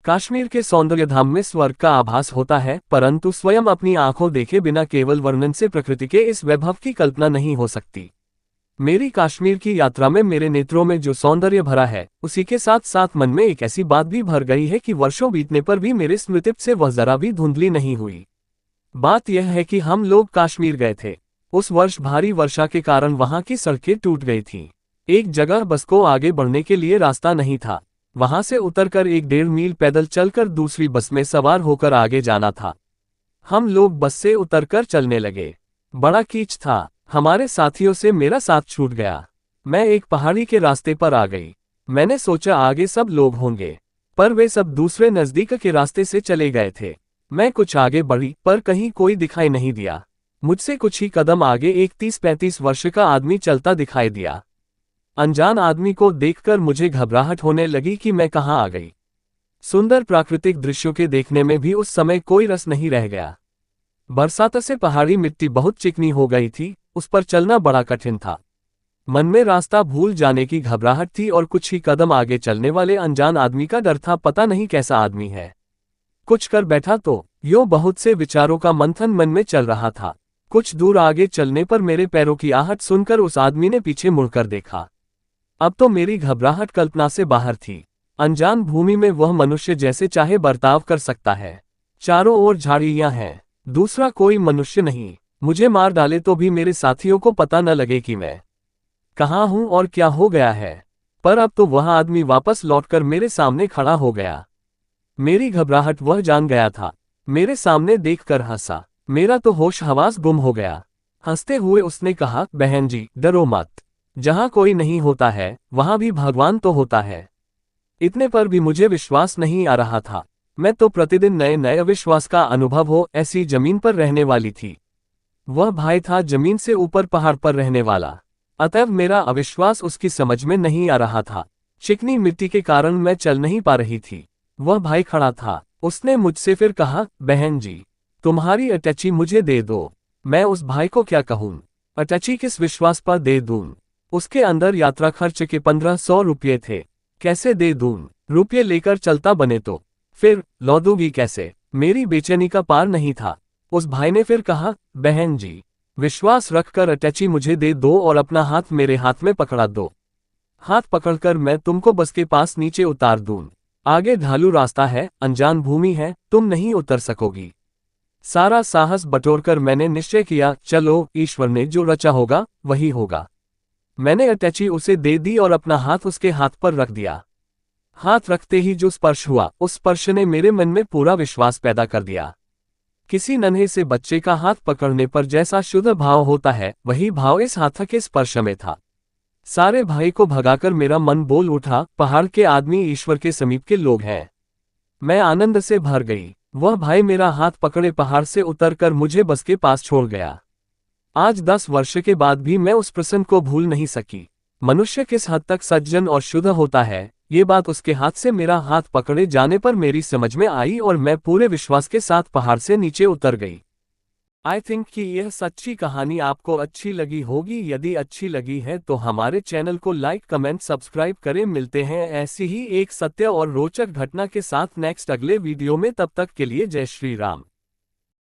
कश्मीर के सौंदर्य धाम में स्वर्ग का आभास होता है, परंतु स्वयं अपनी आंखों देखे बिना केवल वर्णन से प्रकृति के इस वैभव की कल्पना नहीं हो सकती। मेरी कश्मीर की यात्रा में मेरे नेत्रों में जो सौंदर्य भरा है, उसी के साथ साथ मन में एक ऐसी बात भी भर गई है कि वर्षों बीतने पर भी मेरे स्मृति से वह जरा भी धुंधली नहीं हुई। बात यह है कि हम लोग कश्मीर गए थे। उस वर्ष भारी वर्षा के कारण वहां की सड़कें टूट गई थीं। एक जगह बस को आगे बढ़ने के लिए रास्ता नहीं था। वहां से उतरकर 1-1.5 मील पैदल चलकर दूसरी बस में सवार होकर आगे जाना था। हम लोग बस से उतरकर चलने लगे। बड़ा कीच था। हमारे साथियों से मेरा साथ छूट गया। मैं एक पहाड़ी के रास्ते पर आ गई। मैंने सोचा आगे सब लोग होंगे, पर वे सब दूसरे नजदीक के रास्ते से चले गए थे। मैं कुछ आगे बढ़ी, पर कहीं कोई दिखाई नहीं दिया। मुझसे कुछ ही कदम आगे एक 30-35 वर्ष का आदमी चलता दिखाई दिया। अनजान आदमी को देखकर मुझे घबराहट होने लगी कि मैं कहाँ आ गई। सुंदर प्राकृतिक दृश्यों के देखने में भी उस समय कोई रस नहीं रह गया। बरसात से पहाड़ी मिट्टी बहुत चिकनी हो गई थी, उस पर चलना बड़ा कठिन था। मन में रास्ता भूल जाने की घबराहट थी और कुछ ही कदम आगे चलने वाले अनजान आदमी का डर था, पता नहीं कैसा आदमी है, कुछ कर बैठा तो। यूं बहुत से विचारों का मंथन मन में चल रहा था। कुछ दूर आगे चलने पर मेरे पैरों की आहट सुनकर उस आदमी ने पीछे मुड़कर देखा। अब तो मेरी घबराहट कल्पना से बाहर थी। अनजान भूमि में वह मनुष्य जैसे चाहे बर्ताव कर सकता है। चारों ओर झाड़ियां हैं, दूसरा कोई मनुष्य नहीं। मुझे मार डाले तो भी मेरे साथियों को पता न लगे कि मैं कहाँ हूं और क्या हो गया है। पर अब तो वह आदमी वापस लौटकर मेरे सामने खड़ा हो गया। मेरी घबराहट वह जान गया था। मेरे सामने देखकर हंसा। मेरा तो होश हवास गुम हो गया। हंसते हुए उसने कहा, बहन जी डरो मत, जहां कोई नहीं होता है वहां भी भगवान तो होता है। इतने पर भी मुझे विश्वास नहीं आ रहा था। मैं तो प्रतिदिन नए नए अविश्वास का अनुभव हो ऐसी जमीन पर रहने वाली थी। वह भाई था जमीन से ऊपर पहाड़ पर रहने वाला, अतएव मेरा अविश्वास उसकी समझ में नहीं आ रहा था। चिकनी मिट्टी के कारण मैं चल नहीं पा रही थी। वह भाई खड़ा था। उसने मुझसे फिर कहा, बहन जी तुम्हारी अटैची मुझे दे दो। मैं उस भाई को क्या कहूँ, अटैची किस विश्वास पर दे दूं। उसके अंदर यात्रा खर्च के 1500 रुपये थे, कैसे दे दूं। रुपये लेकर चलता बने तो फिर लौटूंगी कैसे। मेरी बेचैनी का पार नहीं था। उस भाई ने फिर कहा, बहन जी विश्वास रखकर अटैची मुझे दे दो और अपना हाथ मेरे हाथ में पकड़ा दो। हाथ पकड़कर मैं तुमको बस के पास नीचे उतार दूं। आगे ढालू रास्ता है, अनजान भूमि है, तुम नहीं उतर सकोगी। सारा साहस बटोरकर मैंने निश्चय किया, चलो ईश्वर ने जो रचा होगा वही होगा। मैंने अटैची उसे दे दी और अपना हाथ उसके हाथ पर रख दिया। हाथ रखते ही जो स्पर्श हुआ, उस स्पर्श ने मेरे मन में पूरा विश्वास पैदा कर दिया। किसी नन्हे से बच्चे का हाथ पकड़ने पर जैसा शुद्ध भाव होता है, वही भाव इस हाथ के स्पर्श में था। सारे भाई को भगाकर मेरा मन बोल उठा, पहाड़ के आदमी ईश्वर के समीप के लोग हैं। मैं आनंद से भर गई। वह भाई मेरा हाथ पकड़े पहाड़ से उतरकर मुझे बस के पास छोड़ गया। आज 10 वर्ष के बाद भी मैं उस प्रसंग को भूल नहीं सकी। मनुष्य किस हद तक सज्जन और शुद्ध होता है, ये बात उसके हाथ से मेरा हाथ पकड़े जाने पर मेरी समझ में आई और मैं पूरे विश्वास के साथ पहाड़ से नीचे उतर गई। आई थिंक कि यह सच्ची कहानी आपको अच्छी लगी होगी। यदि अच्छी लगी है तो हमारे चैनल को लाइक कमेंट सब्सक्राइब करें। मिलते हैं ऐसी ही एक सत्य और रोचक घटना के साथ नेक्स्ट अगले वीडियो में। तब तक के लिए जय श्री राम।